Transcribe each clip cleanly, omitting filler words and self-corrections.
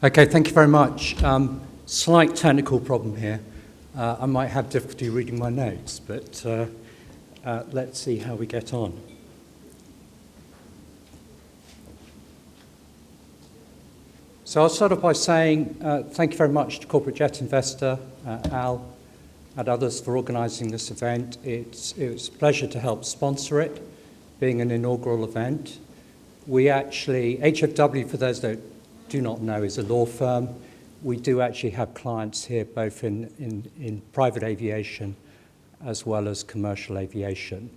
Okay, thank you very much. Slight technical problem here. I might have difficulty reading my notes, but let's see how we get on. So I'll start off by saying thank you very much to Corporate Jet Investor, Al, and others for organising this event. It was a pleasure to help sponsor it, being an inaugural event. We actually, HFW, for those that do not know, is a law firm. We do actually have clients here, both in private aviation as well as commercial aviation.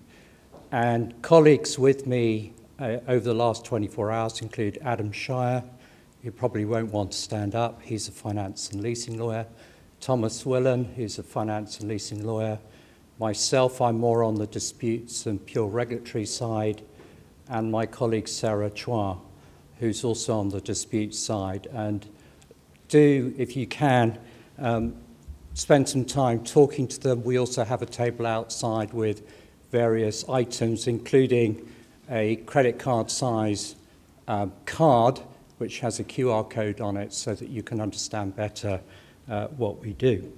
And colleagues with me over the last 24 hours include Adam Shire, who probably won't want to stand up. He's a finance and leasing lawyer. Thomas Willen, who's a finance and leasing lawyer. Myself, I'm more on the disputes and pure regulatory side. And my colleague Sarah Chua, who's also on the dispute side. And do, if you can, spend some time talking to them. We also have a table outside with various items, including a credit card size card, which has a QR code on it so that you can understand better what we do.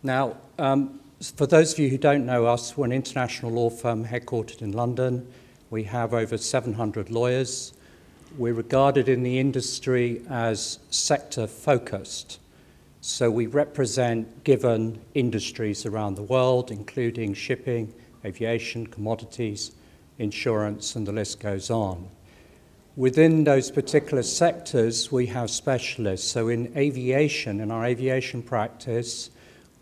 Now, for those of you who don't know us, we're an international law firm headquartered in London. We have over 700 lawyers. We're regarded in the industry as sector-focused. So we represent given industries around the world, including shipping, aviation, commodities, insurance, and the list goes on. Within those particular sectors, we have specialists. So in aviation, in our aviation practice,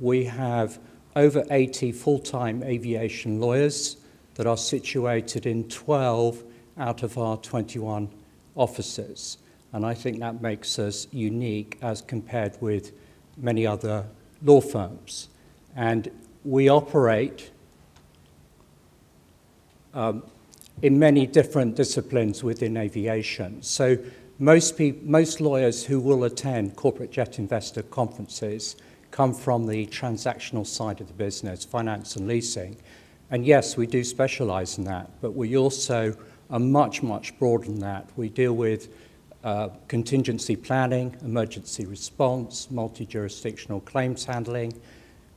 we have over 80 full-time aviation lawyers that are situated in 12 out of our 21 offices. And I think that makes us unique as compared with many other law firms. And we operate in many different disciplines within aviation. So most lawyers who will attend Corporate Jet Investor conferences come from the transactional side of the business, finance and leasing. And yes, we do specialize in that, but we also are much, much broader than that. We deal with contingency planning, emergency response, multi-jurisdictional claims handling.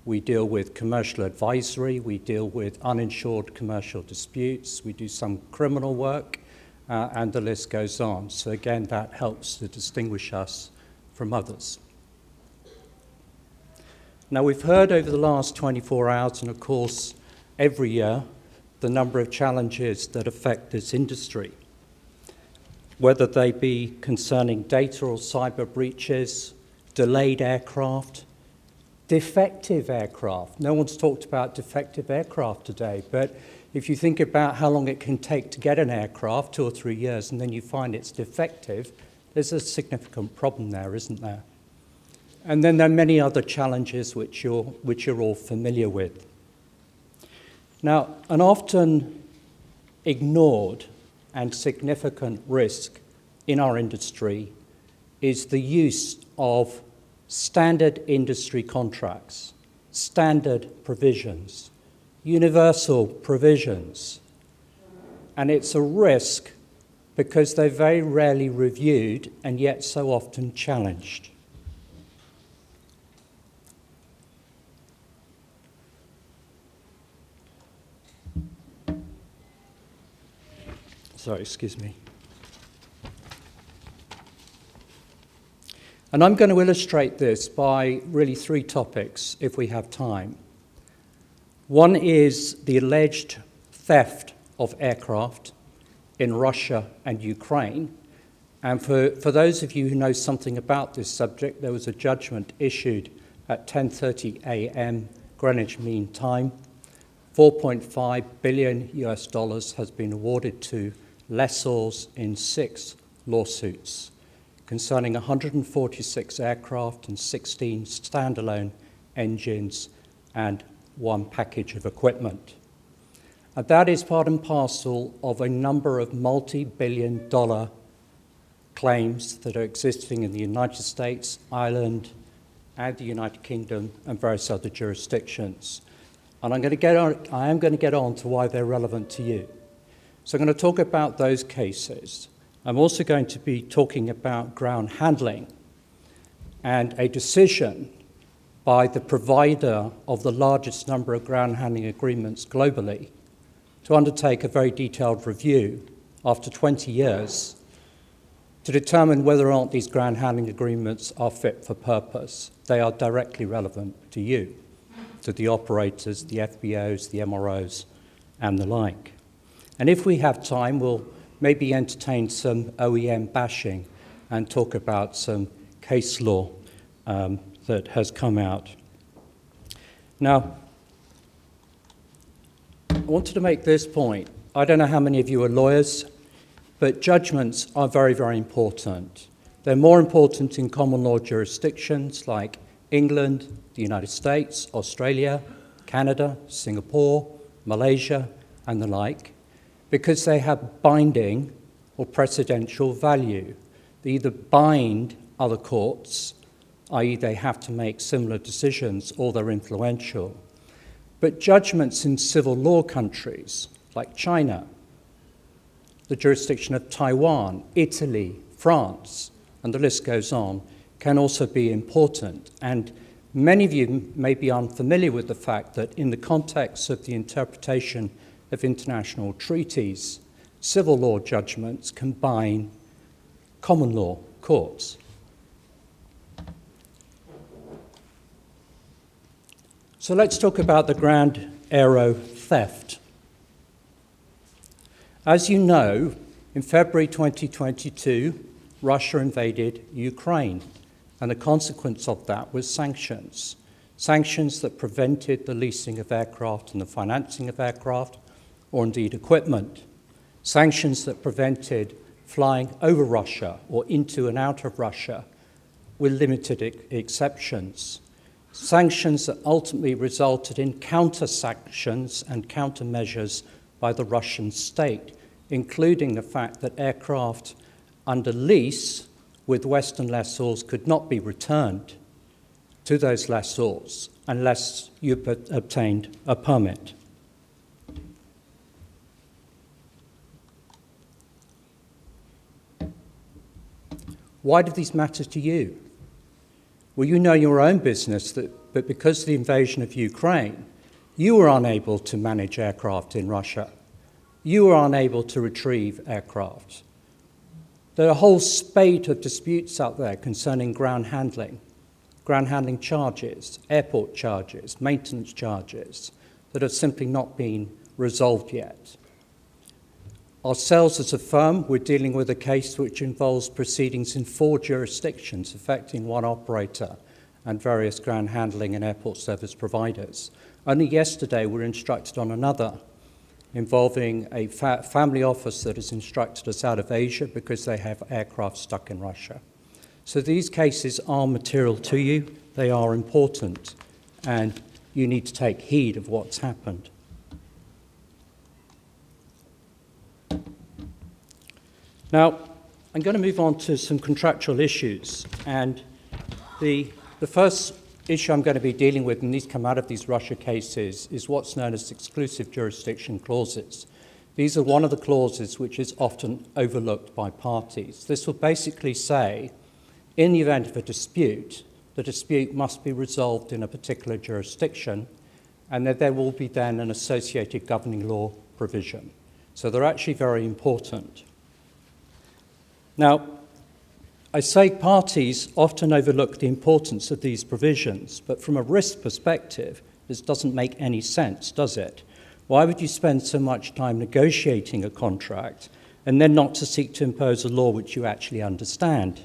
We deal with commercial advisory. We deal with uninsured commercial disputes. We do some criminal work, and the list goes on. So again, that helps to distinguish us from others. Now, we've heard over the last 24 hours, and of course, every year, the number of challenges that affect this industry, whether they be concerning data or cyber breaches, delayed aircraft, defective aircraft. No one's talked about defective aircraft today, but if you think about how long it can take to get an aircraft, 2 or 3 years, and then you find it's defective, there's a significant problem there, isn't there? And then there are many other challenges which you're all familiar with. Now, an often ignored and significant risk in our industry is the use of standard industry contracts, standard provisions, universal provisions. And it's a risk because they're very rarely reviewed and yet so often challenged. Sorry, excuse me. And I'm going to illustrate this by really 3 topics, if we have time. One is the alleged theft of aircraft in Russia and Ukraine. And for those of you who know something about this subject, there was a judgment issued at 10:30 a.m. Greenwich Mean Time. $4.5 billion has been awarded to lessors in 6 lawsuits concerning 146 aircraft and 16 standalone engines and 1 package of equipment. And that is part and parcel of a number of multi-billion-dollar claims that are existing in the United States, Ireland, and the United Kingdom, and various other jurisdictions. And I am going to get on to why they're relevant to you. So I'm going to talk about those cases. I'm also going to be talking about ground handling and a decision by the provider of the largest number of ground handling agreements globally to undertake a very detailed review after 20 years to determine whether or not these ground handling agreements are fit for purpose. They are directly relevant to you, to the operators, the FBOs, the MROs, and the like. And if we have time, we'll maybe entertain some OEM bashing and talk about some case law that has come out. Now, I wanted to make this point. I don't know how many of you are lawyers, but judgments are very, very important. They're more important in common law jurisdictions like England, the United States, Australia, Canada, Singapore, Malaysia, and the like, because they have binding or precedential value. They either bind other courts, i.e. they have to make similar decisions, or they're influential. But judgments in civil law countries like China, the jurisdiction of Taiwan, Italy, France, and the list goes on, can also be important. And many of you may be unfamiliar with the fact that in the context of the interpretation of international treaties, civil law judgments combine common law courts. So let's talk about the Grand Aero theft. As you know, in February 2022, Russia invaded Ukraine, and the consequence of that was sanctions. Sanctions that prevented the leasing of aircraft and the financing of aircraft, or indeed equipment. Sanctions that prevented flying over Russia or into and out of Russia with limited exceptions. Sanctions that ultimately resulted in counter-sanctions and countermeasures by the Russian state, including the fact that aircraft under lease with Western lessors could not be returned to those lessors unless you obtained a permit. Why do these matter to you? Well, you know your own business, but because of the invasion of Ukraine, you were unable to manage aircraft in Russia. You were unable to retrieve aircraft. There are a whole spate of disputes out there concerning ground handling charges, airport charges, maintenance charges that have simply not been resolved yet. Ourselves as a firm, we're dealing with a case which involves proceedings in 4 jurisdictions affecting one operator and various ground handling and airport service providers. Only yesterday we were instructed on another involving a family office that has instructed us out of Asia because they have aircraft stuck in Russia. So these cases are material to you, they are important, and you need to take heed of what's happened. Now, I'm going to move on to some contractual issues, and the first issue I'm going to be dealing with, and these come out of these Russia cases, is what's known as exclusive jurisdiction clauses. These are one of the clauses which is often overlooked by parties. This will basically say, in the event of a dispute, the dispute must be resolved in a particular jurisdiction, and that there will be then an associated governing law provision. So they're actually very important. Now, I say parties often overlook the importance of these provisions, but from a risk perspective, this doesn't make any sense, does it? Why would you spend so much time negotiating a contract and then not to seek to impose a law which you actually understand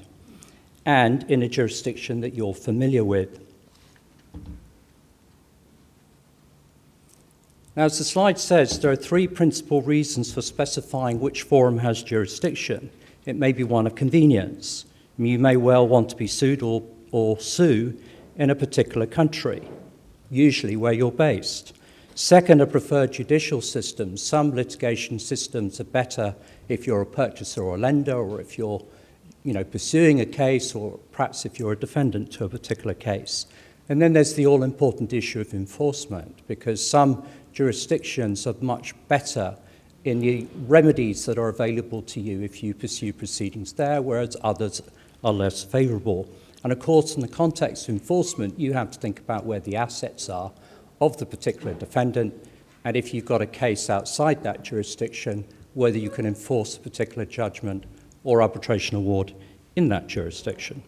and in a jurisdiction that you're familiar with? Now, as the slide says, there are 3 principal reasons for specifying which forum has jurisdiction. It may be one of convenience. You may well want to be sued or sue in a particular country, usually where you're based. Second, a preferred judicial system. Some litigation systems are better if you're a purchaser or a lender, or if you're pursuing a case, or perhaps if you're a defendant to a particular case. And then there's the all-important issue of enforcement, because some jurisdictions are much better in the remedies that are available to you if you pursue proceedings there, whereas others are less favourable. And of course, in the context of enforcement, you have to think about where the assets are of the particular defendant, and if you've got a case outside that jurisdiction, whether you can enforce a particular judgment or arbitration award in that jurisdiction.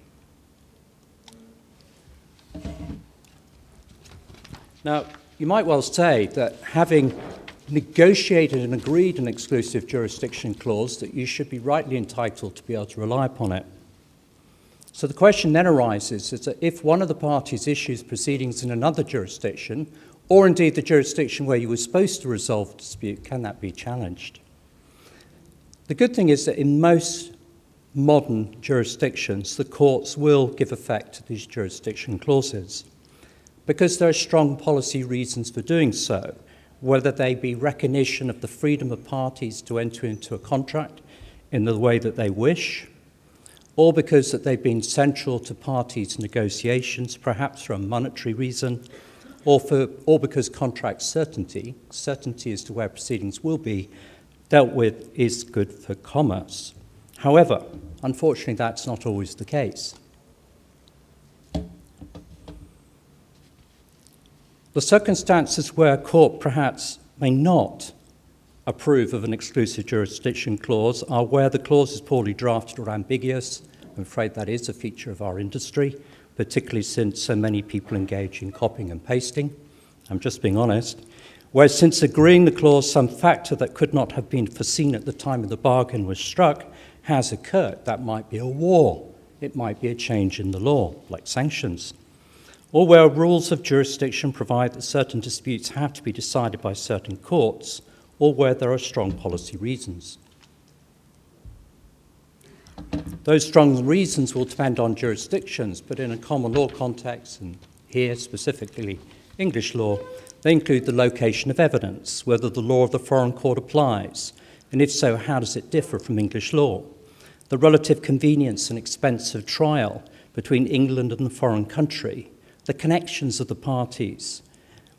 Now, you might well say that having negotiated and agreed an exclusive jurisdiction clause, that you should be rightly entitled to be able to rely upon it. So the question then arises is that if one of the parties issues proceedings in another jurisdiction, or indeed the jurisdiction where you were supposed to resolve the dispute, can that be challenged? The good thing is that in most modern jurisdictions, the courts will give effect to these jurisdiction clauses because there are strong policy reasons for doing so, whether they be recognition of the freedom of parties to enter into a contract in the way that they wish, or because that they've been central to parties' negotiations, perhaps for a monetary reason, or because contract certainty as to where proceedings will be dealt with, is good for commerce. However, unfortunately, that's not always the case. The circumstances where a court perhaps may not approve of an exclusive jurisdiction clause are where the clause is poorly drafted or ambiguous. I'm afraid that is a feature of our industry, particularly since so many people engage in copying and pasting. I'm just being honest. Where since agreeing the clause, some factor that could not have been foreseen at the time of the bargain was struck has occurred. That might be a war. It might be a change in the law, like sanctions. Or where rules of jurisdiction provide that certain disputes have to be decided by certain courts, or where there are strong policy reasons. Those strong reasons will depend on jurisdictions, but in a common law context, and here specifically English law, they include the location of evidence, whether the law of the foreign court applies, and if so, how does it differ from English law? The relative convenience and expense of trial between England and the foreign country, the connections of the parties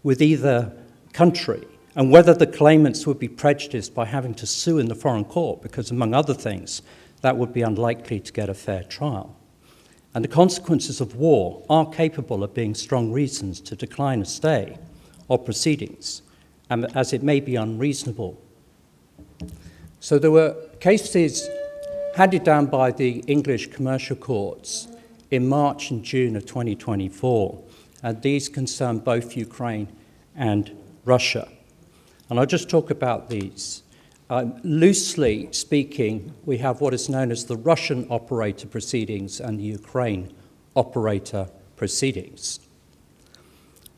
with either country, and whether the claimants would be prejudiced by having to sue in the foreign court, because among other things, that would be unlikely to get a fair trial. And the consequences of war are capable of being strong reasons to decline a stay of proceedings, as it may be unreasonable. So there were cases handed down by the English commercial courts in March and June of 2024, and these concern both Ukraine and Russia. And I'll just talk about these. Loosely speaking, we have what is known as the Russian operator proceedings and the Ukraine operator proceedings.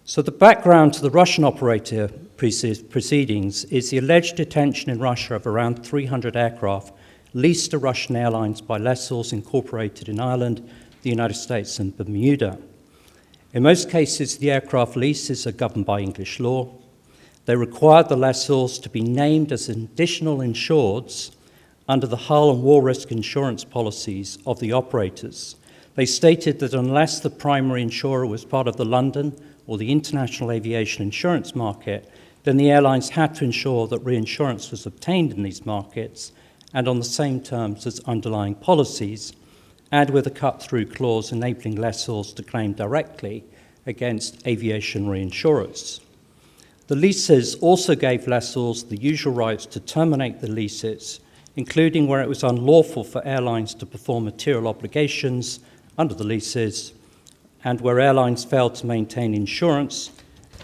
So the background to the Russian operator proceedings is the alleged detention in Russia of around 300 aircraft leased to Russian airlines by lessors incorporated in Ireland, the United States, and Bermuda. In most cases, the aircraft leases are governed by English law. They required the lessors to be named as additional insureds under the hull and war risk insurance policies of the operators. They stated that unless the primary insurer was part of the London or the international aviation insurance market, then the airlines had to ensure that reinsurance was obtained in these markets and on the same terms as underlying policies, and with a cut-through clause enabling lessors to claim directly against aviation reinsurers. The leases also gave lessors the usual rights to terminate the leases, including where it was unlawful for airlines to perform material obligations under the leases, and where airlines failed to maintain insurance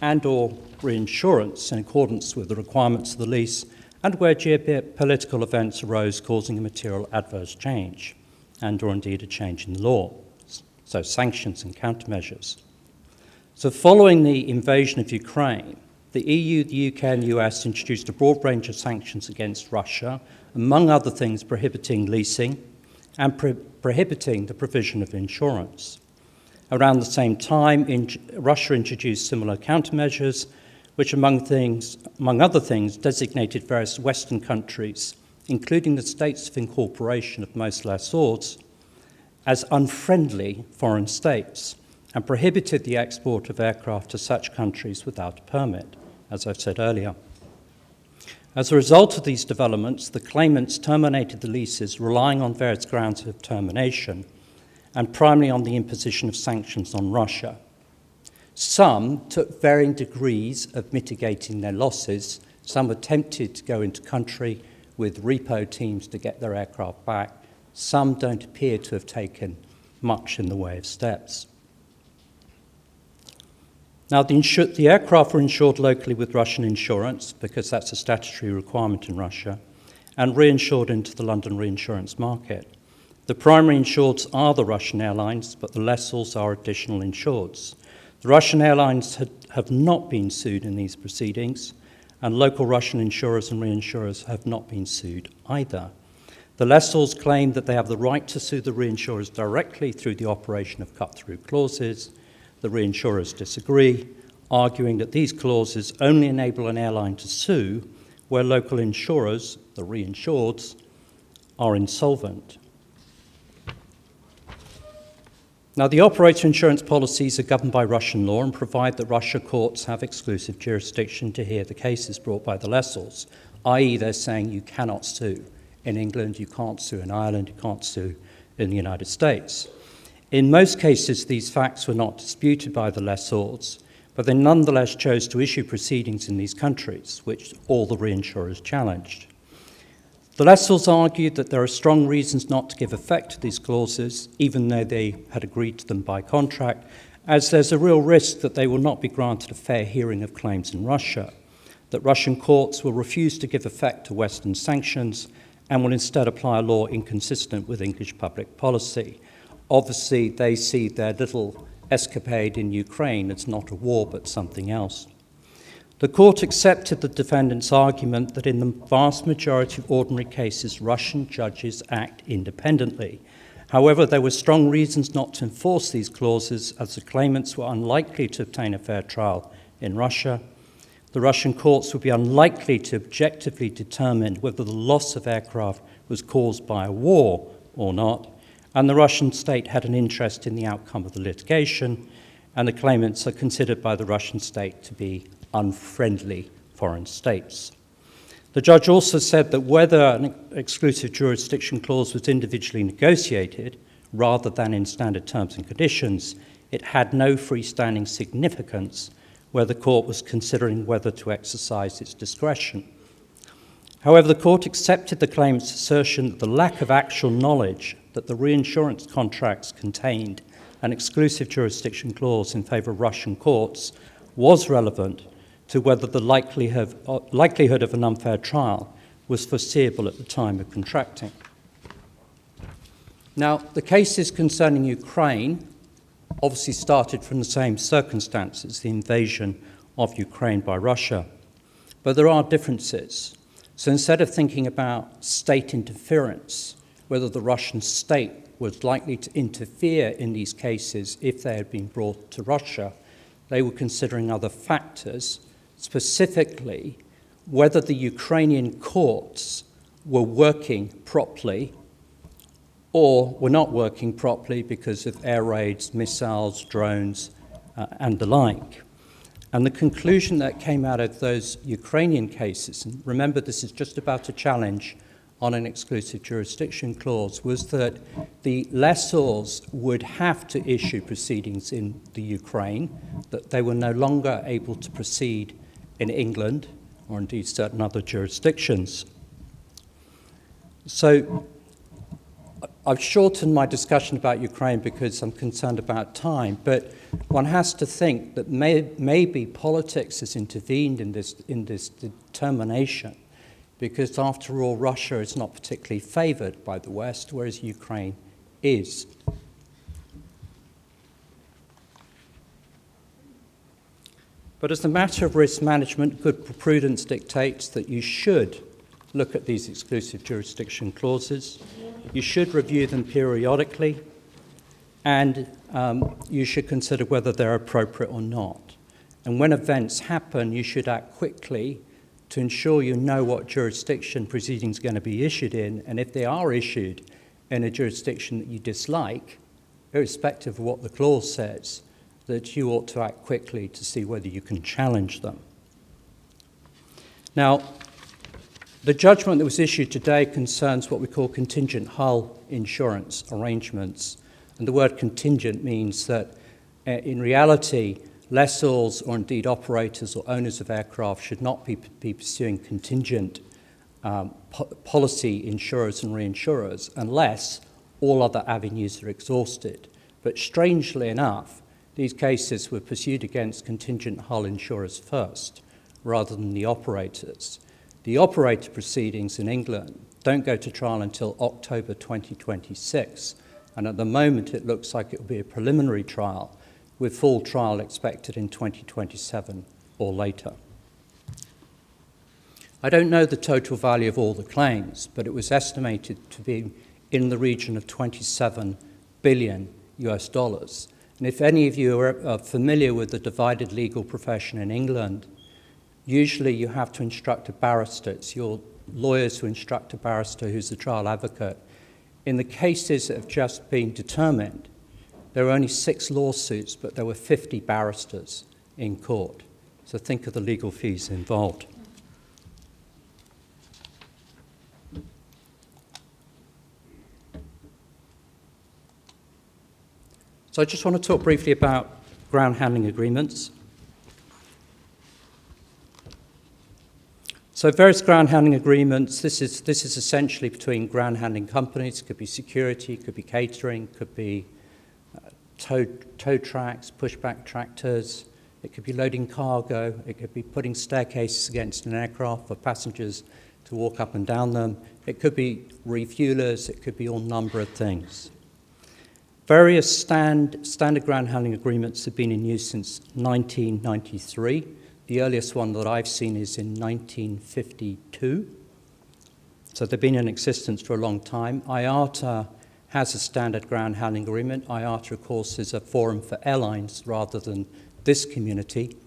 and or reinsurance in accordance with the requirements of the lease, and where geopolitical events arose causing a material adverse change, and or indeed a change in law, so sanctions and countermeasures. So following the invasion of Ukraine, the EU, the UK and the US introduced a broad range of sanctions against Russia, among other things prohibiting leasing and prohibiting the provision of insurance. Around the same time, Russia introduced similar countermeasures, which among other things designated various Western countries, including the states of incorporation of most lessors, as unfriendly foreign states, and prohibited the export of aircraft to such countries without a permit, as I've said earlier. As a result of these developments, the claimants terminated the leases relying on various grounds of termination and primarily on the imposition of sanctions on Russia. Some took varying degrees of mitigating their losses. Some attempted to go into country with repo teams to get their aircraft back. Some don't appear to have taken much in the way of steps. Now, the aircraft were insured locally with Russian insurance, because that's a statutory requirement in Russia, and reinsured into the London reinsurance market. The primary insureds are the Russian airlines, but the lessors are additional insureds. The Russian airlines have not been sued in these proceedings, and local Russian insurers and reinsurers have not been sued either. The lessors claim that they have the right to sue the reinsurers directly through the operation of cut-through clauses. The reinsurers disagree, arguing that these clauses only enable an airline to sue where local insurers, the reinsureds, are insolvent. Now, the operator insurance policies are governed by Russian law and provide that Russian courts have exclusive jurisdiction to hear the cases brought by the lessors, i.e. they're saying you cannot sue in England, you can't sue in Ireland, you can't sue in the United States. In most cases, these facts were not disputed by the lessors, but they nonetheless chose to issue proceedings in these countries, which all the reinsurers challenged. The lessors argued that there are strong reasons not to give effect to these clauses, even though they had agreed to them by contract, as there's a real risk that they will not be granted a fair hearing of claims in Russia, that Russian courts will refuse to give effect to Western sanctions and will instead apply a law inconsistent with English public policy. Obviously, they see their little escapade in Ukraine as not a war but something else. The court accepted the defendant's argument that in the vast majority of ordinary cases, Russian judges act independently. However, there were strong reasons not to enforce these clauses, as the claimants were unlikely to obtain a fair trial in Russia. The Russian courts would be unlikely to objectively determine whether the loss of aircraft was caused by a war or not, and the Russian state had an interest in the outcome of the litigation, and the claimants are considered by the Russian state to be unfriendly foreign states. The judge also said that whether an exclusive jurisdiction clause was individually negotiated rather than in standard terms and conditions, it had no freestanding significance where the court was considering whether to exercise its discretion. However, the court accepted the claimant's assertion that the lack of actual knowledge that the reinsurance contracts contained an exclusive jurisdiction clause in favour of Russian courts was relevant to whether the likelihood of an unfair trial was foreseeable at the time of contracting. Now, the cases concerning Ukraine obviously started from the same circumstances, the invasion of Ukraine by Russia. But there are differences. So instead of thinking about state interference, whether the Russian state was likely to interfere in these cases if they had been brought to Russia, they were considering other factors, specifically whether the Ukrainian courts were working properly or were not working properly because of air raids, missiles, drones, and the like. And the conclusion that came out of those Ukrainian cases, and remember this is just about a challenge on an exclusive jurisdiction clause, was that the lessors would have to issue proceedings in the Ukraine, that they were no longer able to proceed in England or indeed certain other jurisdictions. So I've shortened my discussion about Ukraine because I'm concerned about time, but one has to think that maybe politics has intervened in this determination, because after all, Russia is not particularly favoured by the West, whereas Ukraine is. But as a matter of risk management, good prudence dictates that you should look at these exclusive jurisdiction clauses. You should review them periodically, and you should consider whether they're appropriate or not. And when events happen, you should act quickly to ensure you know what jurisdiction proceedings are going to be issued in, and if they are issued in a jurisdiction that you dislike, irrespective of what the clause says, that you ought to act quickly to see whether you can challenge them. Now, The judgment that was issued today concerns what we call contingent hull insurance arrangements. And the word contingent means that in reality, lessors or indeed operators or owners of aircraft should not be pursuing contingent policy insurers and reinsurers unless all other avenues are exhausted. But strangely enough, these cases were pursued against contingent hull insurers first, rather than the operators. The operator proceedings in England don't go to trial until October 2026, and at the moment it looks like it will be a preliminary trial, with full trial expected in 2027 or later. I don't know the total value of all the claims, but it was estimated to be in the region of 27 billion US dollars. And if any of you are familiar with the divided legal profession in England, usually you have to instruct a barrister. It's your lawyers who instruct a barrister who's the trial advocate. In the cases that have just been determined, there were only 6 lawsuits, but there were 50 barristers in court. So think of the legal fees involved. So I just want to talk briefly about ground handling agreements. So various ground handling agreements, this is essentially between ground handling companies. It could be security, it could be catering, it could be tow tracks, pushback tractors, it could be loading cargo, it could be putting staircases against an aircraft for passengers to walk up and down them, it could be refuelers, it could be all number of things. Various standard ground handling agreements have been in use since 1993. The earliest one that I've seen is in 1952. So they've been in existence for a long time. IATA has a standard ground handling agreement. IATA, of course, is a forum for airlines rather than this community.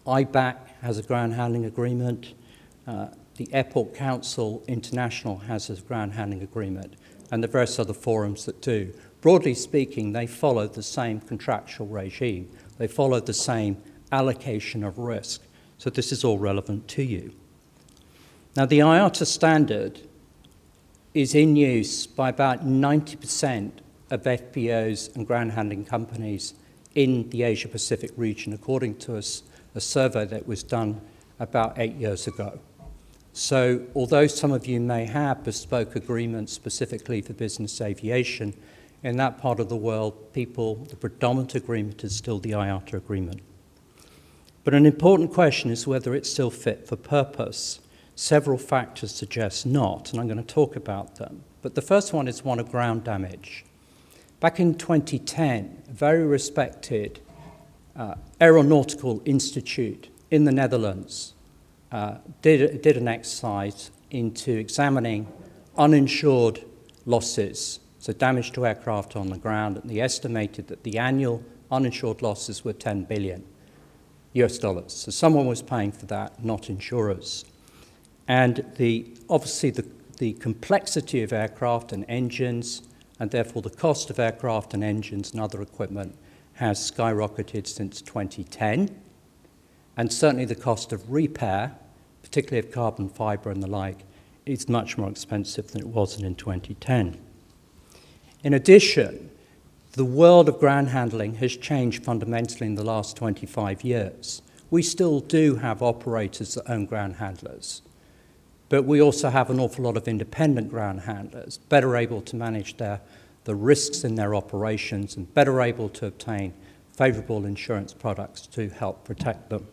IBAC has a ground handling agreement. The Airport Council International has a ground handling agreement, and the various other forums that do. Broadly speaking, they follow the same contractual regime. They follow the same allocation of risk. So this is all relevant to you. Now, the IATA standard is in use by about 90% of FBOs and ground handling companies in the Asia-Pacific region, according to a survey that was done about 8 years ago. So although some of you may have bespoke agreements specifically for business aviation, in that part of the world, the predominant agreement is still the IATA agreement. But an important question is whether it's still fit for purpose. Several factors suggest not, and I'm going to talk about them. But the first one is one of ground damage. Back in 2010, a very respected aeronautical institute in the Netherlands did an exercise into examining uninsured losses, so damage to aircraft on the ground, and they estimated that the annual uninsured losses were 10 billion US dollars. So someone was paying for that, not insurers. And obviously the complexity of aircraft and engines, and therefore the cost of aircraft and engines and other equipment, has skyrocketed since 2010. And certainly the cost of repair, particularly of carbon fiber and the like, is much more expensive than it was in 2010. In addition, the world of ground handling has changed fundamentally in the last 25 years. We still do have operators that own ground handlers, but we also have an awful lot of independent ground handlers, better able to manage the risks in their operations and better able to obtain favorable insurance products to help protect them.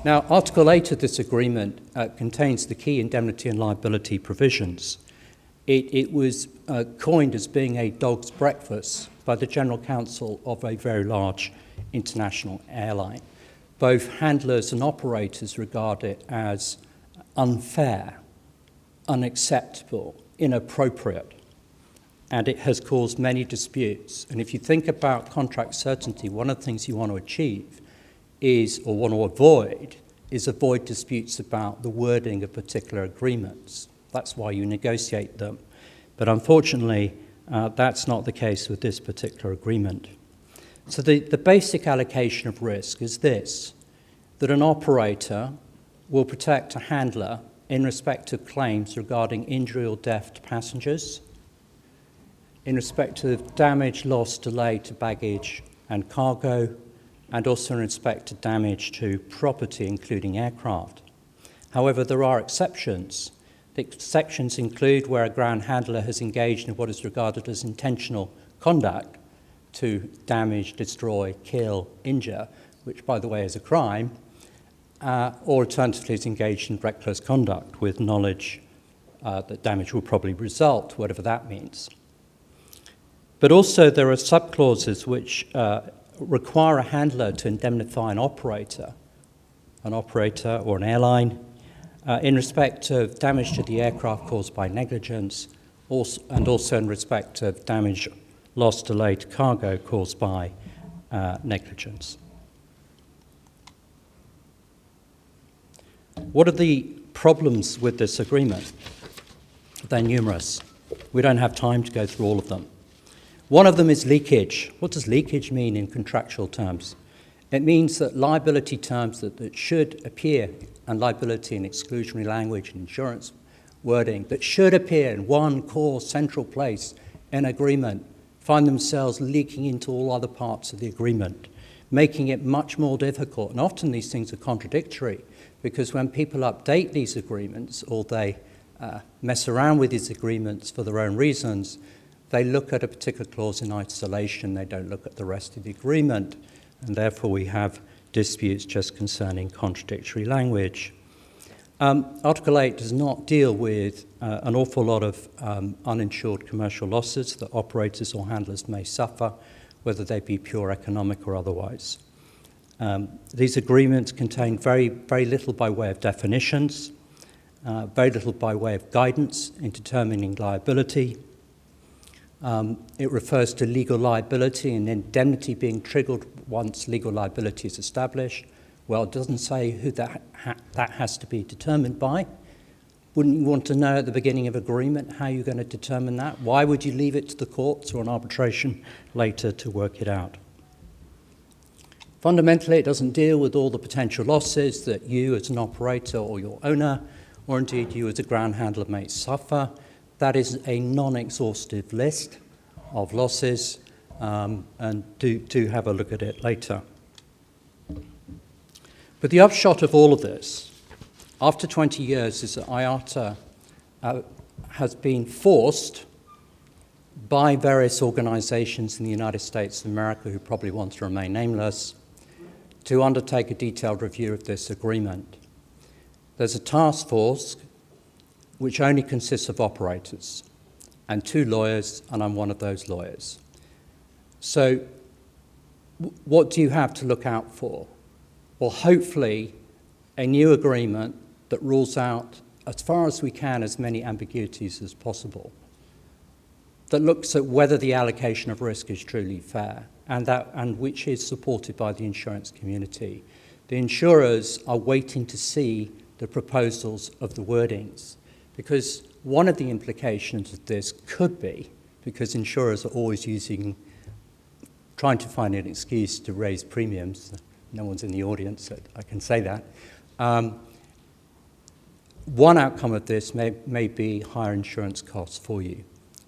Now, Article 8 of this agreement contains the key indemnity and liability provisions. It was coined as being a dog's breakfast by the General Counsel of a very large international airline. Both handlers and operators regard it as unfair, unacceptable, inappropriate, and it has caused many disputes. And if you think about contract certainty, one of the things you want to achieve or want to avoid disputes about the wording of particular agreements. That's why you negotiate them. But unfortunately, that's not the case with this particular agreement. So the basic allocation of risk is this, that an operator will protect a handler in respect of claims regarding injury or death to passengers, in respect of damage, loss, delay to baggage and cargo, and also in respect to damage to property, including aircraft. However, there are exceptions. The exceptions include where a ground handler has engaged in what is regarded as intentional conduct to damage, destroy, kill, injure, which, by the way, is a crime, or alternatively is engaged in reckless conduct with knowledge that damage will probably result, whatever that means. But also there are subclauses which require a handler to indemnify an operator or an airline in respect of damage to the aircraft caused by negligence, and also in respect of damage, loss, delay to cargo caused by negligence. What are the problems with this agreement? They're numerous. We don't have time to go through all of them. One of them is leakage. What does leakage mean in contractual terms? It means that liability terms that should appear, and liability in exclusionary language and insurance wording, that should appear in one core central place in agreement, find themselves leaking into all other parts of the agreement, making it much more difficult. And often these things are contradictory, because when people update these agreements or they mess around with these agreements for their own reasons, they look at a particular clause in isolation, they don't look at the rest of the agreement, and therefore we have disputes just concerning contradictory language. Article 8 does not deal with an awful lot of uninsured commercial losses that operators or handlers may suffer, whether they be pure economic or otherwise. These agreements contain very, very little by way of definitions, very little by way of guidance in determining liability. It refers to legal liability and indemnity being triggered once legal liability is established. Well, it doesn't say who that has to be determined by. Wouldn't you want to know at the beginning of agreement how you're going to determine that? Why would you leave it to the courts or an arbitration later to work it out? Fundamentally, it doesn't deal with all the potential losses that you as an operator or your owner, or indeed you as a ground handler, may suffer. That is a non-exhaustive list of losses, and do have a look at it later. But the upshot of all of this, after 20 years, is that IATA has been forced by various organizations in the United States of America, who probably want to remain nameless, to undertake a detailed review of this agreement. There's a task force which only consists of operators and 2 lawyers, and I'm one of those lawyers. So what do you have to look out for? Well, hopefully a new agreement that rules out, as far as we can, as many ambiguities as possible, that looks at whether the allocation of risk is truly fair, and which is supported by the insurance community. The insurers are waiting to see the proposals of the wordings, because one of the implications of this could be, because insurers are always trying to find an excuse to raise premiums. No one's in the audience, so I can say that. One outcome of this may be higher insurance costs for you.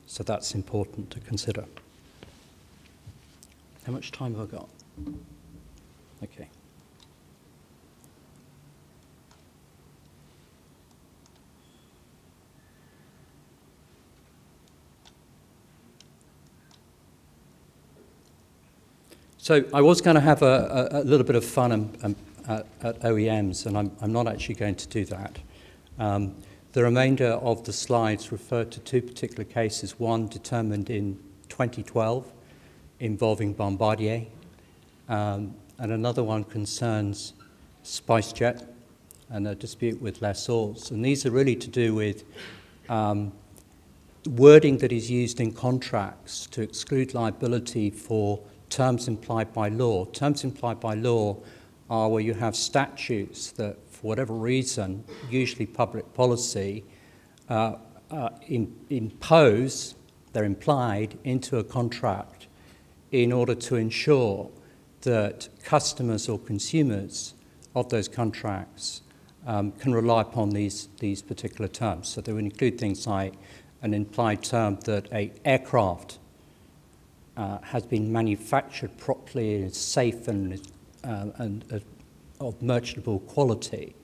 So that's important to consider. How much time have I got? Okay. So I was going to have a little bit of fun at OEMs, and I'm not actually going to do that. The remainder of the slides refer to 2 particular cases, one determined in 2012 involving Bombardier, and another one concerns SpiceJet and a dispute with lessors. And these are really to do with wording that is used in contracts to exclude liability for terms implied by law. Terms implied by law are where you have statutes that, for whatever reason, usually public policy, impose, they're implied into a contract in order to ensure that customers or consumers of those contracts can rely upon these particular terms. So they would include things like an implied term that an aircraft has been manufactured properly, is safe and of merchantable quality,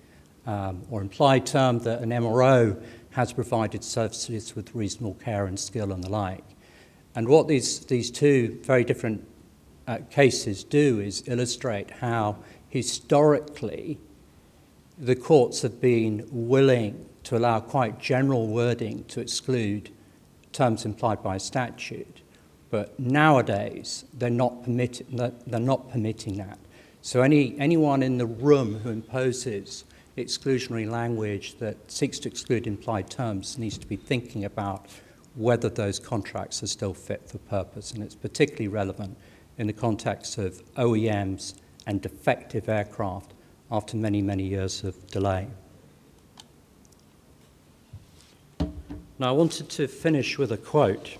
or implied term that an MRO has provided services with reasonable care and skill and the like. And what these two very different cases do is illustrate how historically the courts have been willing to allow quite general wording to exclude terms implied by a statute, but nowadays they're not permitting that. So anyone in the room who imposes exclusionary language that seeks to exclude implied terms needs to be thinking about whether those contracts are still fit for purpose, and it's particularly relevant in the context of OEMs and defective aircraft after many, many years of delay. Now, I wanted to finish with a quote,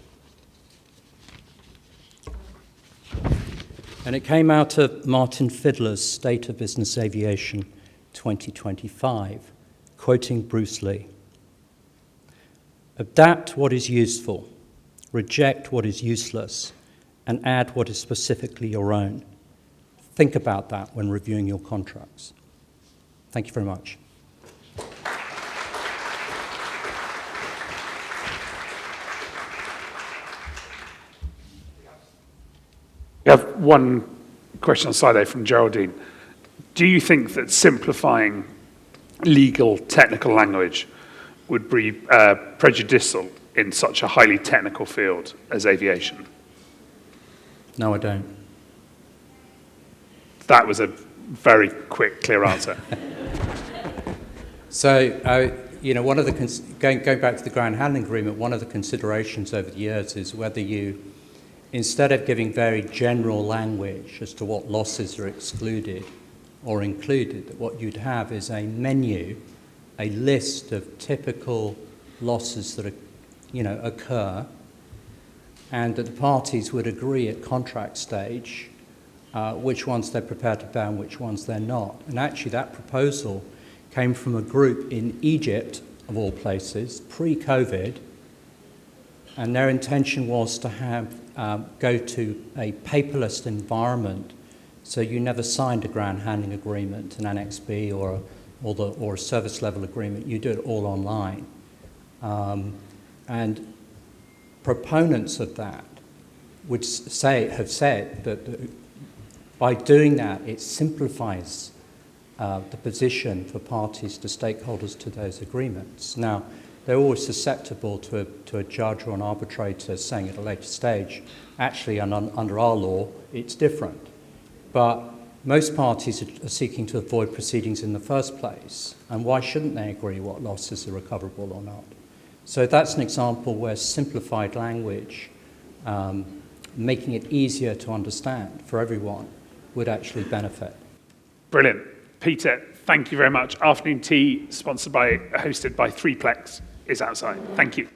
and it came out of Martin Fiedler's State of Business Aviation 2025, quoting Bruce Lee. Adapt what is useful, reject what is useless, and add what is specifically your own. Think about that when reviewing your contracts. Thank you very much. We have one question on slide 8 from Geraldine. Do you think that simplifying legal technical language would be prejudicial in such a highly technical field as aviation? No, I don't. That was a very quick, clear answer. So, one of the going back to the ground handling agreement, one of the considerations over the years is whether you, instead of giving very general language as to what losses are excluded or included, that what you'd have is a menu, a list of typical losses that occur, and that the parties would agree at contract stage which ones they're prepared to bear and which ones they're not. And actually that proposal came from a group in Egypt, of all places, pre-COVID, and their intention was to have go to a paperless environment, so you never signed a ground handling agreement, an Annex B or a service level agreement. You do it all online. And proponents of that would have said that by doing that, it simplifies the position for parties to stakeholders to those agreements. Now, they're always susceptible to a judge or an arbitrator saying at a later stage, actually, under our law, it's different. But most parties are seeking to avoid proceedings in the first place, and why shouldn't they agree what losses are recoverable or not? So that's an example where simplified language, making it easier to understand for everyone, would actually benefit. Brilliant. Peter, thank you very much. Afternoon tea, hosted by Threeplex, is outside. Thank you.